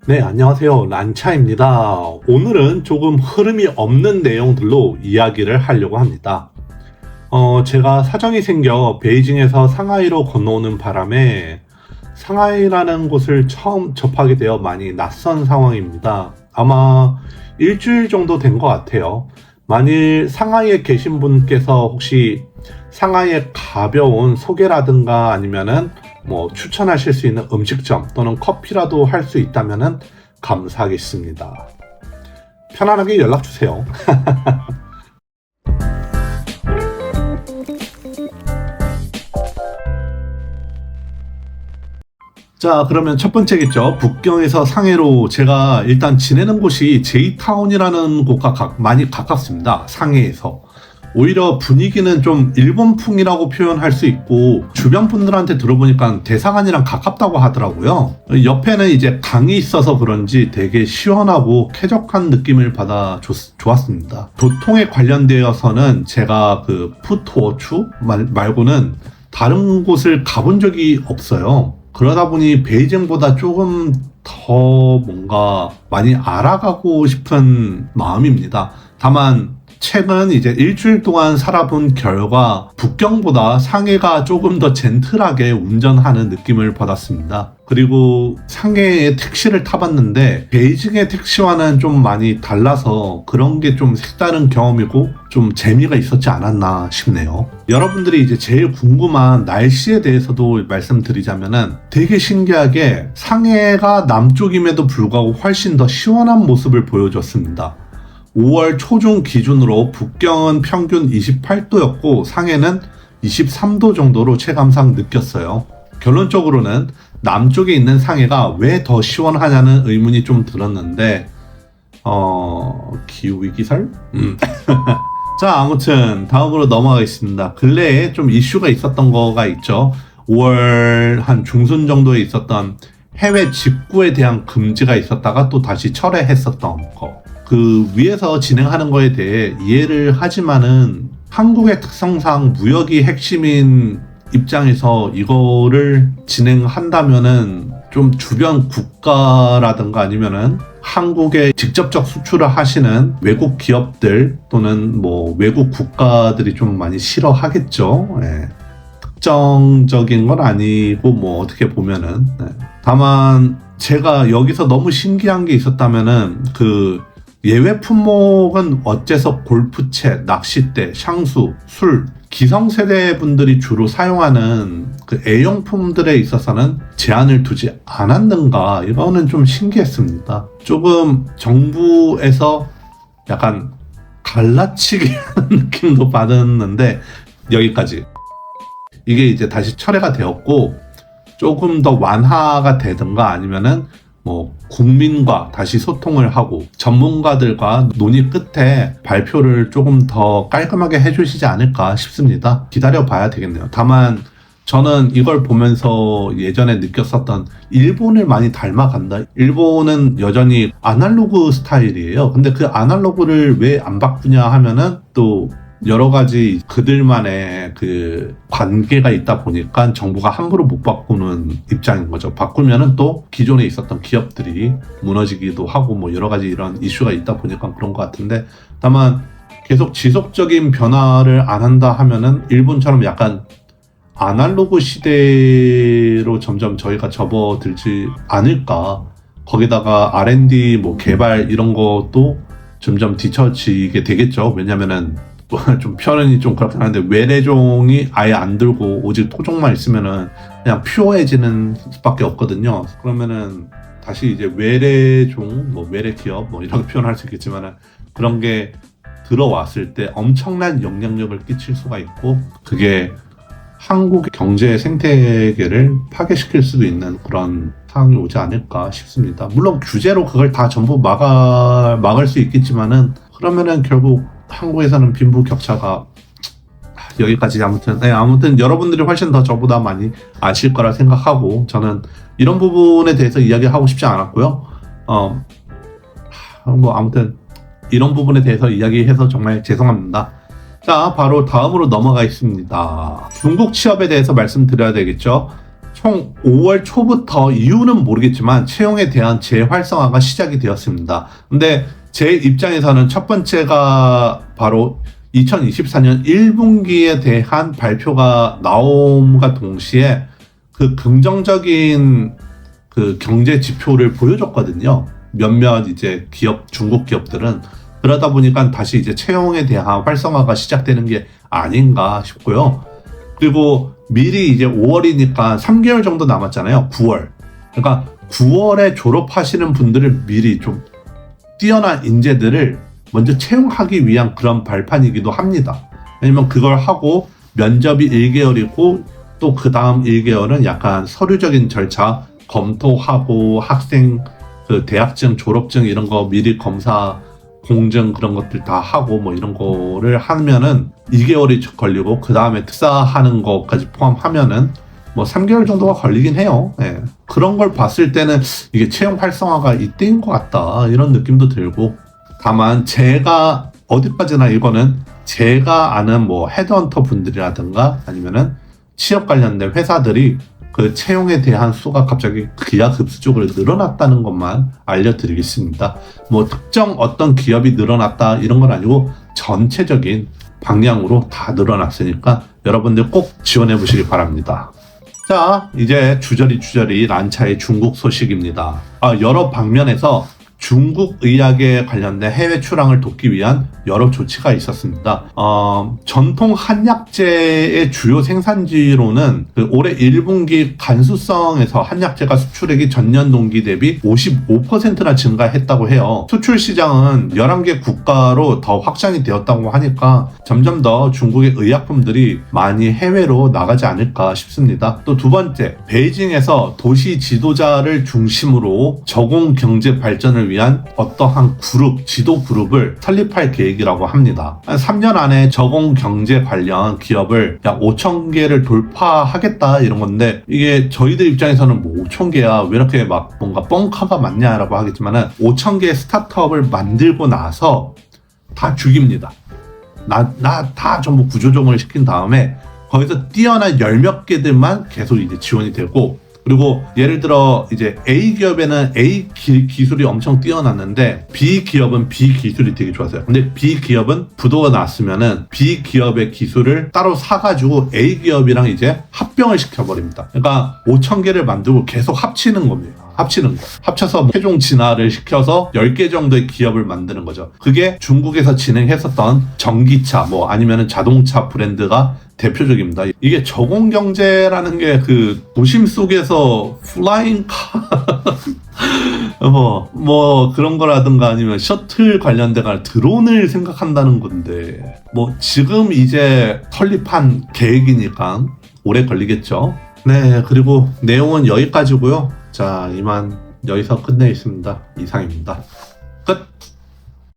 네, 안녕하세요. 란차입니다. 오늘은 조금 흐름이 없는 내용들로 이야기를 하려고 합니다. 제가 사정이 생겨 베이징에서 상하이로 건너오는 바람에 상하이라는 곳을 처음 접하게 되어 많이 낯선 상황입니다. 아마 일주일 정도 된 것 같아요. 만일 상하이에 계신 분께서 혹시 상하이의 가벼운 소개라든가 아니면은 추천하실 수 있는 음식점 또는 커피라도 할 수 있다면은 감사하겠습니다. 편안하게 연락 주세요. 자, 그러면 첫 번째겠죠. 북경에서 상해로 제가 일단 지내는 곳이 제이타운이라는 곳과 많이 가깝습니다. 상해에서. 오히려 분위기는 좀 일본풍이라고 표현할 수 있고 주변 분들한테 들어보니까 대사관이랑 가깝다고 하더라고요. 옆에는 이제 강이 있어서 그런지 되게 시원하고 쾌적한 느낌을 받아 좋았습니다. 교통에 관련되어서는 제가 그 푸트워추 말고는 다른 곳을 가본 적이 없어요. 그러다 보니 베이징보다 조금 더 뭔가 많이 알아가고 싶은 마음입니다. 다만 최근 이제 일주일 동안 살아본 결과 북경보다 상해가 조금 더 젠틀하게 운전하는 느낌을 받았습니다. 그리고 상해의 택시를 타봤는데 베이징의 택시와는 좀 많이 달라서 그런 게 좀 색다른 경험이고 좀 재미가 있었지 않았나 싶네요. 여러분들이 이제 제일 궁금한 날씨에 대해서도 말씀드리자면은 되게 신기하게 상해가 남쪽임에도 불구하고 훨씬 더 시원한 모습을 보여줬습니다. 5월 초중 기준으로 북경은 평균 28도였고 상해는 23도 정도로 체감상 느꼈어요. 결론적으로는 남쪽에 있는 상해가 왜 더 시원하냐는 의문이 좀 들었는데 기후위기설? 자, 아무튼 다음으로 넘어가겠습니다. 근래에 좀 이슈가 있었던 거가 있죠. 5월 한 중순 정도에 있었던 해외 직구에 대한 금지가 있었다가 또 다시 철회했었던 거. 그 위에서 진행하는 거에 대해 이해를 하지만은 한국의 특성상 무역이 핵심인 입장에서 이거를 진행한다면은 좀 주변 국가라든가 아니면은 한국에 직접적 수출을 하시는 외국 기업들 또는 외국 국가들이 좀 많이 싫어하겠죠. 예. 특정적인 건 아니고 어떻게 보면은 다만 제가 여기서 너무 신기한 게 있었다면은 그 예외 품목은 어째서 골프채, 낚싯대, 향수, 술, 기성세대 분들이 주로 사용하는 그 애용품들에 있어서는 제한을 두지 않았는가, 이거는 좀 신기했습니다. 조금 정부에서 약간 갈라치기 하는 느낌도 받았는데 여기까지. 이게 이제 다시 철회가 되었고 조금 더 완화가 되든가 아니면은 국민과 다시 소통을 하고 전문가들과 논의 끝에 발표를 조금 더 깔끔하게 해주시지 않을까 싶습니다. 기다려 봐야 되겠네요. 다만 저는 이걸 보면서 예전에 느꼈었던 일본을 많이 닮아간다. 일본은 여전히 아날로그 스타일이에요. 근데 그 아날로그를 왜 안 바꾸냐 하면은 또 여러 가지 그들만의 그 관계가 있다 보니까 정부가 함부로 못 바꾸는 입장인 거죠. 바꾸면은 또 기존에 있었던 기업들이 무너지기도 하고 여러 가지 이런 이슈가 있다 보니까 그런 것 같은데, 다만 계속 지속적인 변화를 안 한다 하면은 일본처럼 약간 아날로그 시대로 점점 저희가 접어들지 않을까. 거기다가 R&D 개발 이런 것도 점점 뒤처지게 되겠죠. 왜냐면은 좀 표현이 좀 그렇긴 한데 외래종이 아예 안 들고 오직 토종만 있으면은 그냥 퓨어해지는 수밖에 없거든요. 그러면은 다시 이제 외래종, 외래 기업 이렇게 표현할 수 있겠지만은 그런 게 들어왔을 때 엄청난 영향력을 끼칠 수가 있고 그게 한국의 경제 생태계를 파괴시킬 수도 있는 그런 상황이 오지 않을까 싶습니다. 물론 규제로 그걸 다 전부 막을 수 있겠지만은 그러면은 결국 한국에서는 빈부격차가 여기까지. 아무튼 여러분들이 훨씬 더 저보다 많이 아실 거라 생각하고 저는 이런 부분에 대해서 이야기하고 싶지 않았고요. 아무튼 이런 부분에 대해서 이야기해서 정말 죄송합니다. 자, 바로 다음으로 넘어가겠습니다. 중국 취업에 대해서 말씀드려야 되겠죠. 총 5월 초부터 이유는 모르겠지만 채용에 대한 재활성화가 시작이 되었습니다. 근데 제 입장에서는 첫 번째가 바로 2024년 1분기에 대한 발표가 나옴과 동시에 그 긍정적인 그 경제 지표를 보여줬거든요. 몇몇 이제 기업, 중국 기업들은. 그러다 보니까 다시 이제 채용에 대한 활성화가 시작되는 게 아닌가 싶고요. 그리고 미리 이제 5월이니까 3개월 정도 남았잖아요. 9월. 그러니까 9월에 졸업하시는 분들을 미리 좀 뛰어난 인재들을 먼저 채용하기 위한 그런 발판이기도 합니다. 왜냐면 그걸 하고 면접이 1개월이고 또 그 다음 1개월은 약간 서류적인 절차 검토하고 학생 그 대학증, 졸업증 이런 거 미리 검사, 공증 그런 것들 다 하고 뭐 이런 거를 하면은 2개월이 걸리고 그 다음에 특사하는 것까지 포함하면은 뭐 3개월 정도가 걸리긴 해요. 예. 그런 걸 봤을 때는 이게 채용 활성화가 이때인 것 같다 이런 느낌도 들고, 다만 제가 어디까지나 이거는 제가 아는 뭐 헤드헌터 분들이라든가 아니면은 취업 관련된 회사들이 그 채용에 대한 수가 갑자기 기하급수적으로 늘어났다는 것만 알려드리겠습니다. 뭐 특정 어떤 기업이 늘어났다 이런 건 아니고 전체적인 방향으로 다 늘어났으니까 여러분들 꼭 지원해 보시기 바랍니다. 자, 이제 주저리 란차의 중국 소식입니다. 여러 방면에서 중국 의학에 관련된 해외 출항을 돕기 위한 여러 조치가 있었습니다. 전통 한약재의 주요 생산지로는 그 올해 1분기 간수성에서 한약재가 수출액이 전년 동기 대비 55%나 증가했다고 해요. 수출 시장은 11개 국가로 더 확장이 되었다고 하니까 점점 더 중국의 의약품들이 많이 해외로 나가지 않을까 싶습니다. 또 두 번째, 베이징에서 도시 지도자를 중심으로 저공 경제 발전을 위한 어떠한 그룹, 지도 그룹을 설립할 계획이라고 합니다. 한 3년 안에 저공 경제 관련 기업을 약 5,000개를 돌파하겠다 이런 건데, 이게 저희들 입장에서는 뭐 5,000개야 왜 이렇게 막 뭔가 뻥카가 많냐라고 하겠지만은 5,000개의 스타트업을 만들고 나서 다 죽입니다. 나 다 전부 구조조정을 시킨 다음에 거기서 뛰어난 10몇 개들만 계속 이제 지원이 되고, 그리고 예를 들어 이제 A 기업에는 A 기술이 엄청 뛰어났는데 B 기업은 B 기술이 되게 좋았어요. 근데 B 기업은 부도가 났으면은 B 기업의 기술을 따로 사가지고 A 기업이랑 이제 합병을 시켜버립니다. 그러니까 5,000개를 만들고 계속 합치는 겁니다. 합쳐서 최종 진화를 시켜서 10개 정도의 기업을 만드는 거죠. 그게 중국에서 진행했었던 전기차 뭐 아니면은 자동차 브랜드가 대표적입니다. 이게 저공경제라는 게 그 도심 속에서 플라잉카 뭐 그런 거라든가 아니면 셔틀 관련된 드론을 생각한다는 건데, 뭐 지금 이제 설립한 계획이니까 오래 걸리겠죠. 네, 그리고 내용은 여기까지고요. 자, 이만 여기서 끝내겠습니다. 이상입니다. 끝!